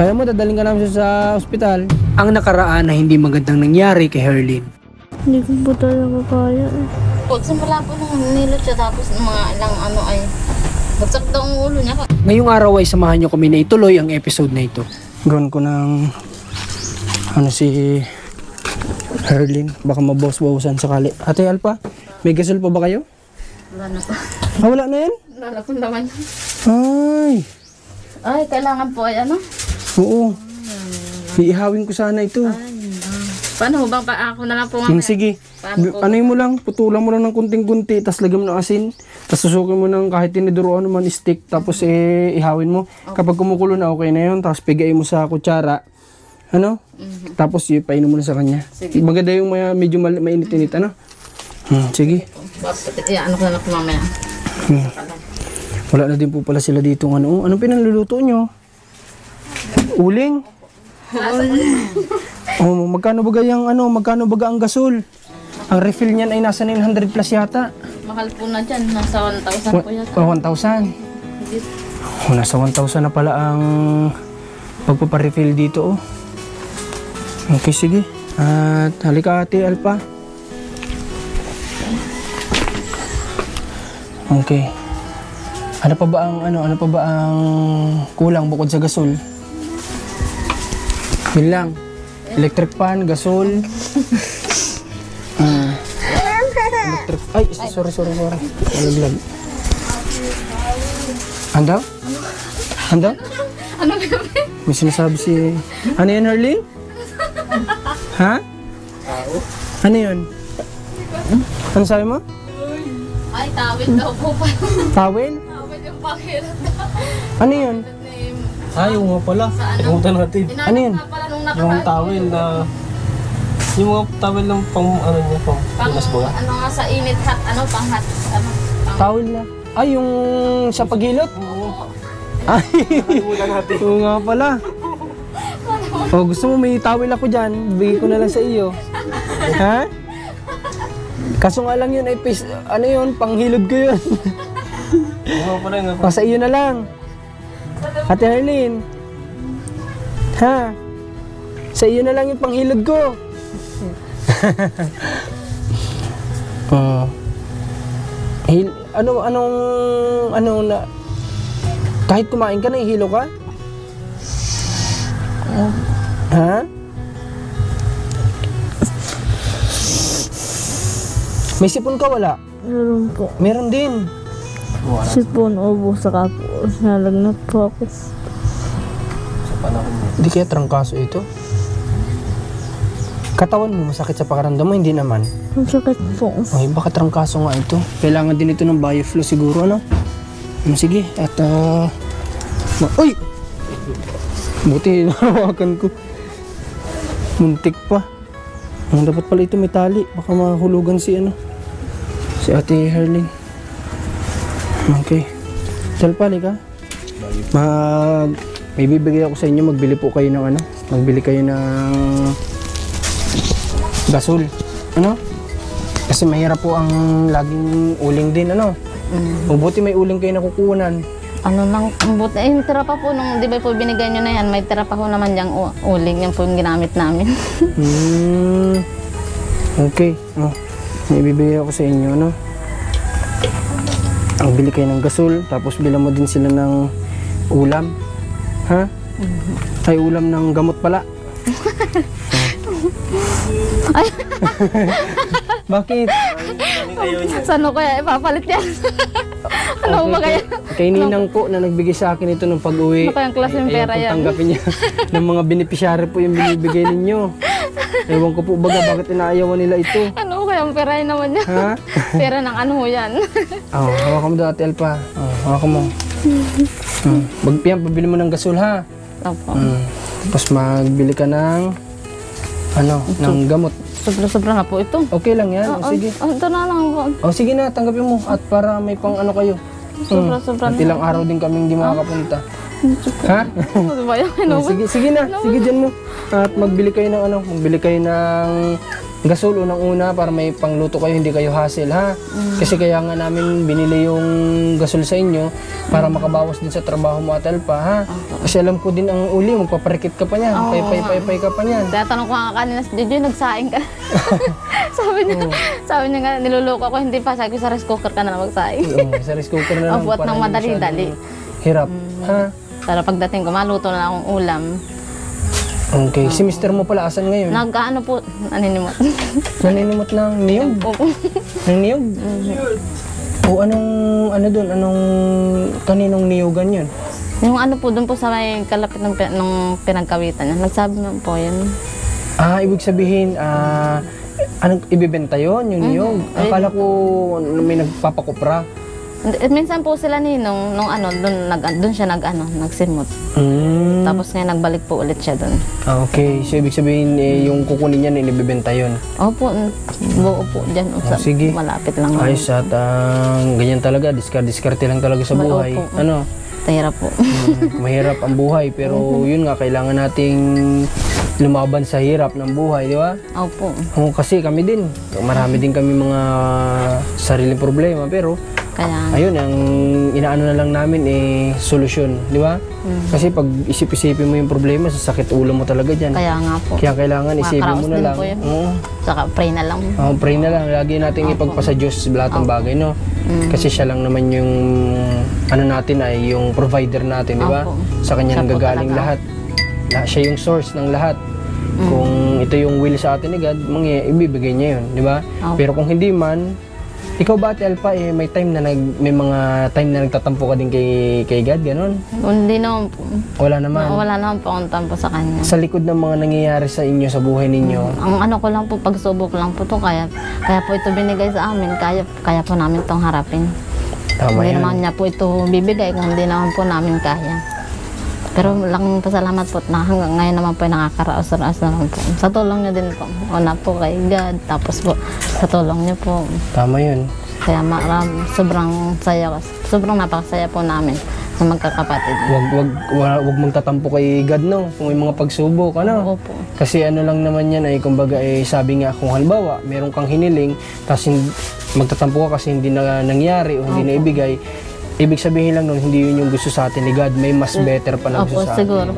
Kaya mo, dadaling ka namin sa ospital. Ang nakaraan na hindi magandang nangyari kay Herlyn. Hindi ko po talaga kaya eh. Pag simula po nung nilot siya tapos mga ilang ano ay bagsak daw ang ulo niya. Ngayong araw ay samahan nyo kami na ituloy ang episode na ito. Gawin ko ng si Herlyn. Baka mabawas-bawasan sakali. Ate Alpa, may gasol pa ba kayo? Wala na pa. Wala na yan? Wala na po naman. Ay, kailangan po ay ano? oo. Iihawin ko sana ito. Paano bang ako na lang po mamaya? Sige. Ano mo lang, putulan mo lang ng kunting-kunti, tapos lagyan mo ng asin, tapos susukin mo ng kahit tiniduroan naman stick, tapos ihawin mo. Kapag kumukulo na, okay na yun, tapos pigain mo sa kutsara. Ano? Tapos ipainom mo na sa kanya. Maganda yung medyo mainit-init, ano? Sige. Ano ko na lang po mamaya. Wala na din po pala sila dito. Anong pinanluluto nyo? Uling? Magkano baga ang gasol? Ang refill niyan ay nasa 900 plus yata. Mahal po na dyan. Nasa 1,000 po yata. 1,000? Nasa 1,000 na pala ang pagpaparefill dito. Okay, sige. At halika Ate Alpa. Okay. Ano pa ba ang kulang bukod sa gasol? Yun lang. Electric fan, gasol. Sorry. Malaglag. Anda? Ano ba? May sinasabi si... Ano yan, Herlyn? Ha? Ano yun? Ano sabi mo? Ay, tawid daw po pa. Tawel? Tawid yung pakirap daw. Ano yun? Yung nga pala. Pumunta natin. Ano yun? Yung towel na... Yung mga towel ng pang ano nga sa init hat, pang hat, Towel na. Yung sa paghilot? Ay, oo nga pala. Gusto mo may towel ako dyan, bigay ko na lang sa iyo. Ha? Kaso nga lang yun, panghilod ko yun. Oo pala nga. Sa iyo na lang. Ate Herlyn. Ha? Sa iyo na lang yung panghilod ko. Kahit kumain ka na, ihilo ka? Ha? May sipon ka, wala? Meron po. Meron din. Sipon, ubo, saka po. Nalagnat po ako. Sa panahon mo. Hindi kaya trangkaso ito? Katawan mo masakit sa pakaramdam mo? Hindi naman. Ang sakit po. Ay, baka trangkaso nga ito. Kailangan din ito ng Bioflow siguro, ano? Sige, at uy! Buti, nahawakan ko. Muntik pa. Dapat pala ito may tali. Baka mahulugan si Ate Herlyn. Okay. Talpali ka? May bibigay ako sa inyo. Magbili po kayo ng Magbili kayo ng gasol. Kasi mahirap po ang laging uling din, Mabuti may uling kayo nakukunan. Yung tira pa po nung, di ba po binigay nyo na yan, may tira pa po naman diyang uling, yan po yung ginamit namin. Okay. May bibigay ako sa inyo, Ang bili kayo ng gasol, tapos bilang mo din sila ng ulam. Ha? Ay, ulam ng gamot pala. Ay. Bakit? Saan ko kaya ipapalit yan? Ano ba kaya? Kay Ninang po na nagbigay sa akin ito nung pag-uwi. Ano kayang klaseng pera yan? Tanggapin niya. Ng mga beneficiary po yung binibigay ninyo. Ewan ko po bakit inaayawan nila ito. Ano kayang pera yun naman yan? Ha? Pera ng yan? Hawakan mo daw Ate Alpa. Hawakan mo. Pabili mo ng gasol, ha? Opo. Tapos magbili ka ng ng gamot. Sobra-sobra na po ito. Okay lang yan. Sige. Ito na lang po. Sige na, tanggapin mo. At para may pang kayo. Sobra-sobra na. At ilang araw din kaming hindi makakapunta. Ha? Ano ba yan? Sige na. Sige dyan mo. At magbili kayo ng gasol unang-una para may pangluto kayo, hindi kayo hassle ha. Kasi kaya nga namin binili yung gasol sa inyo para makabawas din sa trabaho mo at Alpa ha. Kasi alam ko din ang uli, magpaparikit ka pa niyan, pay ka pa niyan. Kaya tanong ko nga kanina, Jojo, nagsaing ka. sabi niya nga, niluloko ako, hindi pa. Sabi ko, sa rice cooker ka na magsaing. Oo, sa rice cooker na lang. Abot ng madali-dali. Hirap ha. Pero pagdating ko, maluto na akong ulam. Okay, si mister mo pala, asan ngayon? Nag-ano po, naninimot. Naninimot ng niyog? Opo. Ng niyog? O anong kaninong niyogan yun? Yung ano po, doon po sa may kalapit ng pinagkawitan niya. Nagsabi na po yun. Ibig sabihin, anong ibibenta yun, yung niyog? Akala ko may nagpapakupra. Minsan po sila ninong, doon siya nagsimot. Tapos ngayon nagbalik po ulit siya doon. Okay, so ibig sabihin yung kukunin niya na inibibenta yun. Opo, buo po dyan. Sige. Malapit lang. Ayos at ganyan talaga, diskarte lang talaga sa buhay. Opo. Ano? Mahirap po. Mahirap ang buhay, pero yun nga, kailangan nating lumaban sa hirap ng buhay, di ba? Opo. Kasi kami din, marami din kami mga sariling problema, pero Kaya ayun, ang inaano na lang namin solusyon, di ba? Kasi pag isip-isipin mo yung problema, sasakit ulo mo talaga dyan. Kaya nga po. Kaya kailangan isipin mo na lang. Po yun. Oo. Saka pray na lang. Pray na lang. Lagi natin ipagpasa Diyos lahat ng bagay, no? Kasi siya lang naman yung ano natin ay yung provider natin, di ba? Opo. Sa kanya Siya nang po gagaling talaga. lahat. Siya yung source ng lahat. Kung ito yung will sa atin ni God, ibibigay niya yun, di ba? Opo. Pero kung hindi man, ikaw ba, Ate Alpa, may time na may mga time na nagtatampo ka din kay God, ganun? Hindi naman po. Wala naman. Wala naman po akong tampo sa kanya. Sa likod ng mga nangyayari sa inyo, sa buhay ninyo, Ang ano ko lang po, pagsubok lang po to. Kaya po ito binigay sa amin. Kaya po namin itong harapin. tama Hindi yan. naman niya po ito bibigay kung hindi naman po namin kaya. Pero lang pasalamat po na hanggang ngayon naman po nakakaraos-raos naman po. Sa tulong niyo din po. Una po kay God, tapos po sa tulong niyo po. Tama yun. Kaya sobrang saya, sobrang napakasaya po namin sa magkakapatid. Wag magtatampo kay God, no? Kung may mga pagsubok, ano? Opo. Kasi ano lang naman yan ay, kumbaga, sabi nga, kung halimbawa, meron kang hiniling, tapos magtatampo ka kasi hindi na nangyari o hindi na ibigay, ibig sabihin lang nun, hindi yun yung gusto sa atin ni God. May mas better pa na gusto Opo, sa atin. siguro.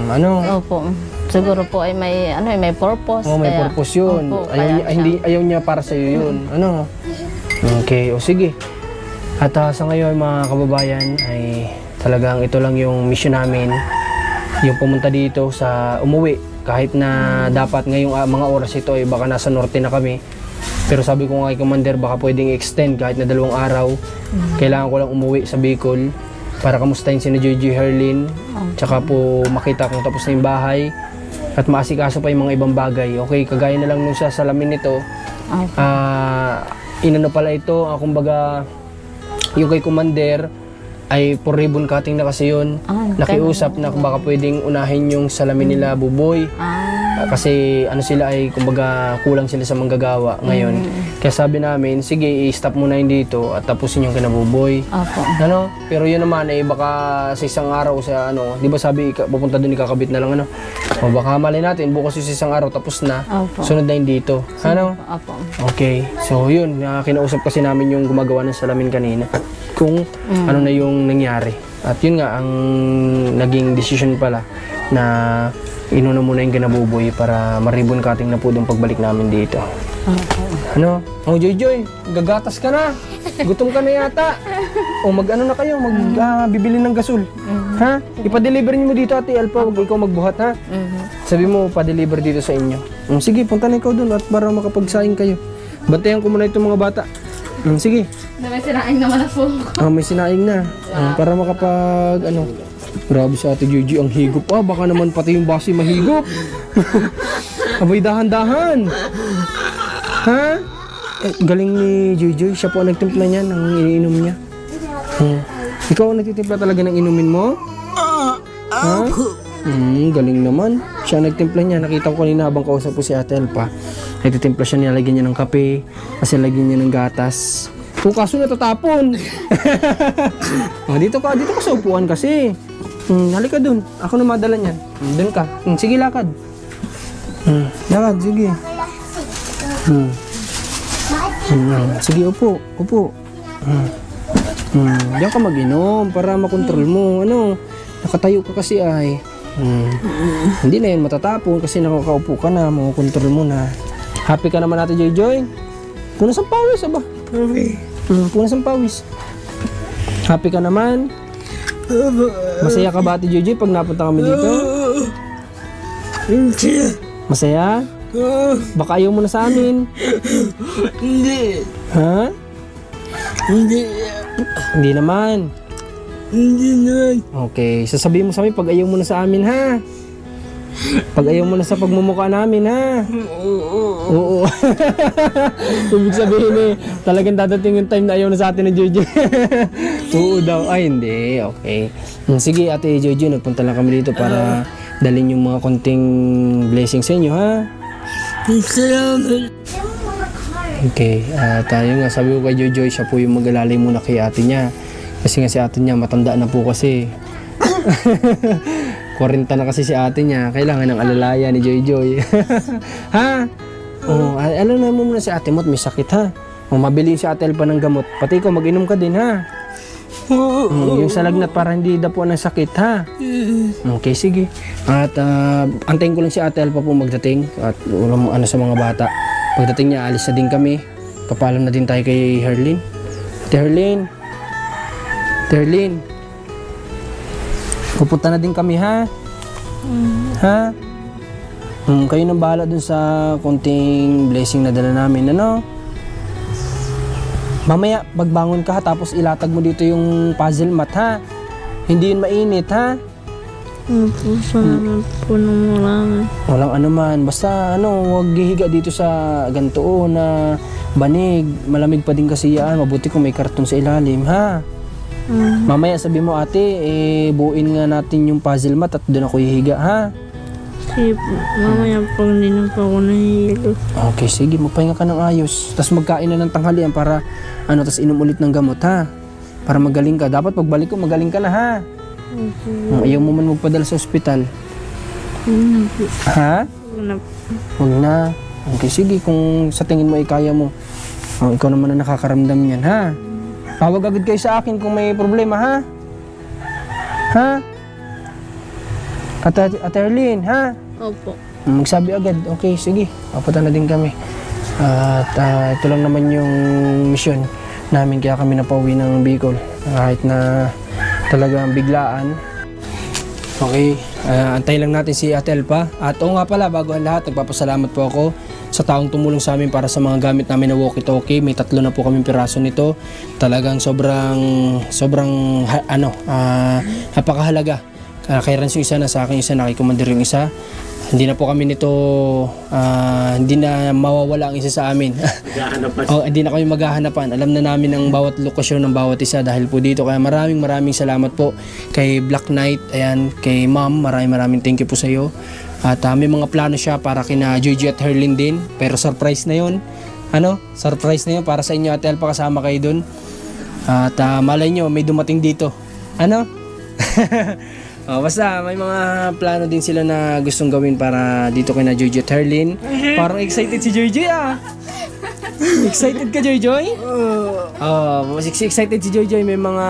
Ano? Opo. Siguro po ay may purpose. May purpose yun. Opo, Ayaw niya para sa iyo yun. Ano? Okay, o sige. At sa ngayon, mga kababayan, ay talagang ito lang yung mission namin. Yung pumunta dito sa umuwi. Kahit na dapat ngayong mga oras ito ay baka nasa norte na kami. Pero sabi ko nga kay Commander, baka pwedeng extend kahit na 2 araw. Kailangan ko lang umuwi sa Bicol para kamustahin si Jojo Herlin. Tsaka po makita kung tapos na yung bahay. At maasikaso pa yung mga ibang bagay. Okay, kagaya na lang nung sa salamin nito. Inano pala ito, kumbaga, yung kay Commander ay for ribbon cutting na kasi yun. Nakiusap na baka pwedeng unahin yung salamin nila Buboy. Kasi ano sila ay kumbaga kulang sila sa manggagawa ngayon. Kaya sabi namin, sige, i-stop muna yun dito at tapusin yung kinabuboy. Opo. Ano? Pero yun naman ay baka sa isang araw sa ano, di ba sabi pupunta doon ikakabit na lang ano. O baka mali natin bukas yung isang araw tapos na. Opo. Sunod na yun dito. Ano? Opo. Okay. So yun, kinausap kasi namin yung gumagawa ng salamin kanina. Kung ano na yung nangyari. At yun nga ang naging decision pala na inuna muna yung kinabuboy para ma-ribbon cutting na po yung pagbalik namin dito. Ano? Oh, Joy, gagatas ka na. Gutom ka na yata. O mag-ano na kayo, bibili ng gasol. Ha? Ipa-deliver niyo mo dito, Ate Alpa, huwag ikaw magbuhat, ha? Sabi mo, pa-deliver dito sa inyo. Sige, punta na ikaw dun at para makapagsaing kayo. Bantayan ko muna itong mga bata. Sige. May sinaing naman na po. May sinaing na. Para makapag, grabe sa Ate Gigi, ang higop. Baka naman pati yung basi mahigop. Abay, dahan-dahan. Ha? Galing ni Joy. Siya po ang nagtimpla niya ng iniinom niya. Ikaw ang nagtitimpla talaga ng inumin mo? Ha? Galing naman. Siya ang nagtimpla niya. Nakita ko kanina habang kausap po si Ate Alpa. Nagtitimpla siya, nilalagyan niya ng kape. Kasi lagyan niya ng gatas. Kaso natatapon. Dito ka sa upuan kasi. Halika dun. Ako na madala niyan. Dun ka. Sige, lakad. Lakad, sige. Sige, upo. Upo. Diyan ka mag-inom para makontrol mo. Ano? Nakatayo ka kasi ay. Hindi na yun matatapon kasi nakakaupo ka na. Makontrol mo na. Happy ka naman natin, Joy Joy? Punas ang pawis, aba. Okay. Punas ang pawis. Happy ka naman? Masaya ka ba, Ate Joy Joy, pag napunta kami dito? Masaya? Baka ayaw mo na sa amin. Hindi. Ha? Hindi. Hindi naman. Hindi naman. Okay, sasabihin mo sa amin pag ayaw mo na sa amin, ha? Pag ayaw mo na sa pagmumukha namin, ha? Oo. Ibig sabihin talagang dadating yung time na ayaw na sa atin ni Jojo. Oo daw. Ay, hindi. Okay. Sige, Ate Jojo, nagpunta lang kami dito para dalhin yung mga konting blessing sa inyo, ha? Salamat. Okay, tayo nga, sabi ko kay Jojo, siya po yung mag-alalay muna kay ate niya. Kasi nga si ate niya, matanda na po kasi. 40 na kasi si ate niya, kailangan ng alalaya ni Joy. Ha? Alam na mo muna si ate mo at may sakit, ha? Mabili si ate Elpa ng gamot. Pati ko, mag-inom ka din, ha? Yung sa lagnat para hindi dapuan ng sakit, ha? Okay, sige. At antayin ko lang si ate Elpa po magdating at walang ano sa mga bata. Pagdating niya, alis na din kami. Papalam na din tayo kay Herlin. Ate Herlin. Ate Herlin. Pupunta na din kami, ha? Ha? Kayo nang bahala dun sa konting blessing na dala namin, ano? Mamaya, magbangon ka, tapos ilatag mo dito yung puzzle mat, ha? Hindi yun mainit, ha? Opo, salamat po ng marami. Walang anuman. Basta, huwag gihiga dito sa ganto na banig. Malamig pa din kasi yan. Mabuti kung may karton sa ilalim, ha? Mamaya sabi mo, ate, buuin nga natin yung puzzle mat at doon ako hihiga, ha? Sige po, mamaya pag hindi na po ako nahihilo. Okay, sige, magpahinga ka ng ayos. Tapos magkain na ng tanghalian para, tapos inom ulit ng gamot, ha? Para magaling ka. Dapat pagbalik ko, magaling ka na, ha? Okay. Ayaw mo man magpadala sa ospital. Huwag po. Ha? Huwag na po. Huwag na. Okay, sige, kung sa tingin mo ay kaya mo. Ikaw naman na nakakaramdam yan, ha? Tawag agad kayo sa akin kung may problema, ha? Ha? Ate Erlyn, ha? Opo. Magsabi agad. Okay, sige. Papunta na din kami. At ito lang naman yung mission namin kaya kami napauwi ng Bicol. Kahit na talagang biglaan. Okay, antay lang natin si Ate Elpa. At nga pala, bago ang lahat, nagpapasalamat po ako sa taong tumulong sa amin para sa mga gamit namin na walkie-talkie. May 3 na po kaming piraso nito. Talagang sobrang napakahalaga. Kay Rans yung isa, na sa akin isa, na kay Commander yung isa. Hindi na po kami nito, hindi na mawawala ang isa sa amin. Hindi na kami maghahanapan. Alam na namin ang bawat lokasyon ng bawat isa dahil po dito. Kaya maraming salamat po kay Black Knight, ayan, kay Ma'am, maraming thank you po sa iyo. At may mga plano siya para kina Jojo at Herlin din, pero surprise na yun. Surprise na yun para sa inyo, Ate Elpa, kasama kayo dun. At malay nyo, may dumating dito. Basta may mga plano din sila na gustong gawin para dito kay na Jojo at Herlin. Parang excited si Jojo, ah. Excited ka, Joy? Excited si Joy. May mga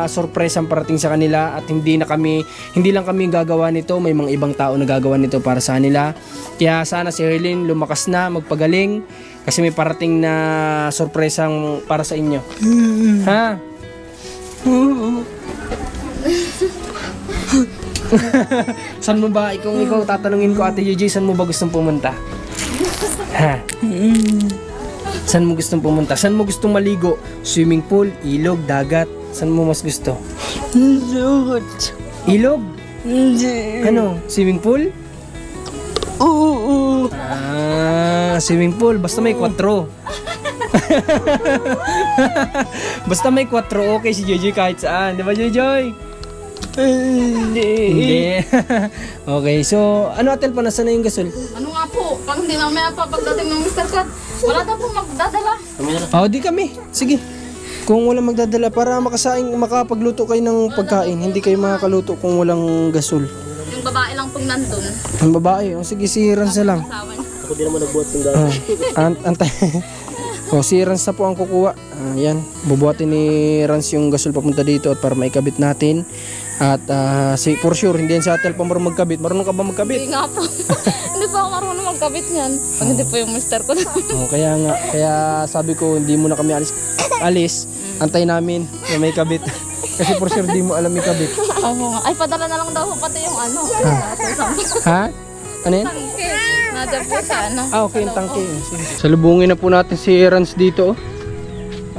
surprise ang parating sa kanila at hindi lang kami gagawa nito, may mga ibang tao na gagawa nito para sa kanila. Kaya sana si Herlin lumakas na, magpagaling kasi may parating na surpresang para sa inyo. Ha? Saan mo ba, ikaw tatanungin ko, Ate Jojo, saan mo ba gustong pumunta? Ha? Saan mo gustong pumunta? Saan mo gustong maligo? Swimming pool, ilog, dagat? Saan mo mas gusto? Ilog? Hindi. Swimming pool? Oo. Swimming pool. Basta may 4. Basta may 4, okay si Jojoy kahit saan. Di ba, Jojoy? Hindi. Okay, so Ate Elpa, nasa na yung gasol? Ano nga po, pag hindi mamaya pa pagdating ng Mr. Kat, wala daw po magdadala. Di kami. Sige. Kung walang magdadala para makapagluto kayo ng pagkain. Hindi kayo makakaluto kung walang gasol. Yung babae lang pong nandun. Ang babae, sige, si Ransa lang. Asawa niya. Ako din naman nagbuhat ng dati. Antay. O, si Rans na po ang kukuha. Yan, bubuhatin ni Rans yung gasol papunta dito at para maikabit natin. At for sure, hindi yan sa atel pa marunong magkabit. Marunong ka ba magkabit? Hindi nga po. Hindi po ako marunong magkabit niyan. Pag hindi po yung mister ko. Kaya nga, kaya sabi ko hindi muna kami alis. Antay namin na may kabit. Kasi for sure hindi mo alam may kabit. Oo nga. Ay, padala na lang daw po pati yung ano. Ha? Ano yun? Tangke. Nada po sa ano. Okay, yung tangke. Salubungin na po natin si Rans dito.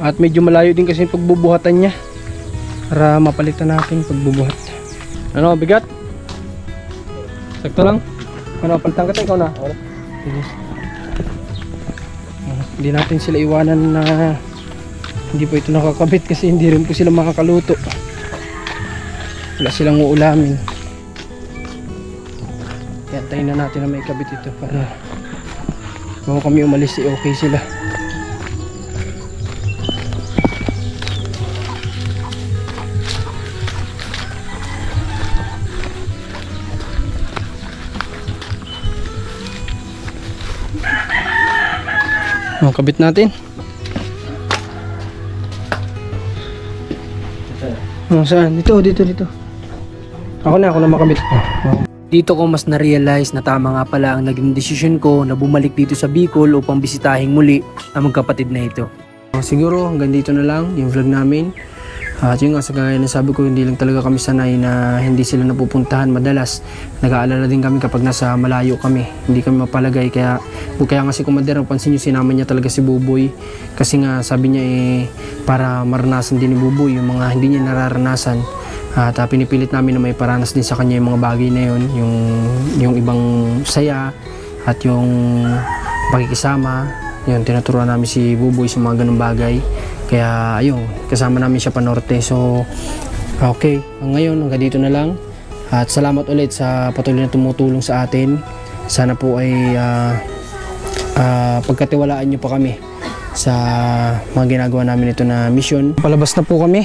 At medyo malayo din kasi yung pagbubuhatan niya. Para mapalitan natin pagbubuhat. Ano, bigat? Sakto lang? Ano, palitan ka tayo, ikaw na? Hindi natin sila iwanan na hindi po ito nakakabit kasi hindi rin po sila makakaluto. Wala silang uulamin. Kaya tayo na natin na may kabit ito para bago kami umalis okay sila. Kabit natin. Saan? Dito. Ako na makabit. Dito ko mas na-realize na tama nga pala ang naging desisyon ko na bumalik dito sa Bicol upang bisitahin muli ang magkapatid na ito. Siguro hanggang dito na lang yung vlog namin. At yun nga, sa gaya na sabi ko, hindi lang talaga kami sanay na hindi sila napupuntahan madalas. Nag-aalala din kami kapag nasa malayo kami. Hindi kami mapalagay. Kaya nga si Commander, pansin nyo, sinama niya talaga si Buboy. Kasi nga sabi niya para maranasan din ni Buboy yung mga hindi niya nararanasan. At pinipilit namin na may paranas din sa kanya yung mga bagay na yun. Yung ibang saya at yung pakikisama. Yun, tinuturuan namin si Buboy sa mga ganung bagay. Kaya ayun, kasama namin siya panorte. So okay, ngayon hanggang dito na lang. At salamat ulit sa patuloy na tumutulong sa atin. Sana po ay pagkatiwalaan nyo pa kami sa mga ginagawa namin ito na mission. Palabas na po kami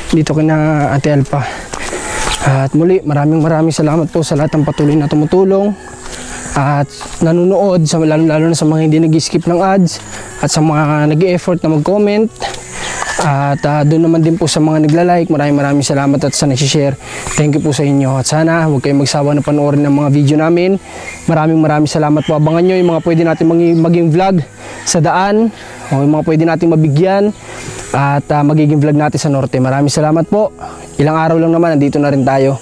dito kina Ate Alpa. At muli, maraming salamat po sa lahat ng patuloy na tumutulong at nanonood, lalo na sa mga hindi nag-skip ng ads at sa mga nag-e-effort na mag-comment. At doon naman din po sa mga nagla-like, maraming salamat at sa nag-share. Thank you po sa inyo. At sana huwag kayong magsawa na panoorin ng mga video namin. Maraming salamat po. Abangan nyo yung mga pwede natin maging vlog sa daan o yung mga pwede natin mabigyan at magiging vlog natin sa norte. Maraming salamat po. Ilang araw lang naman, nandito na rin tayo.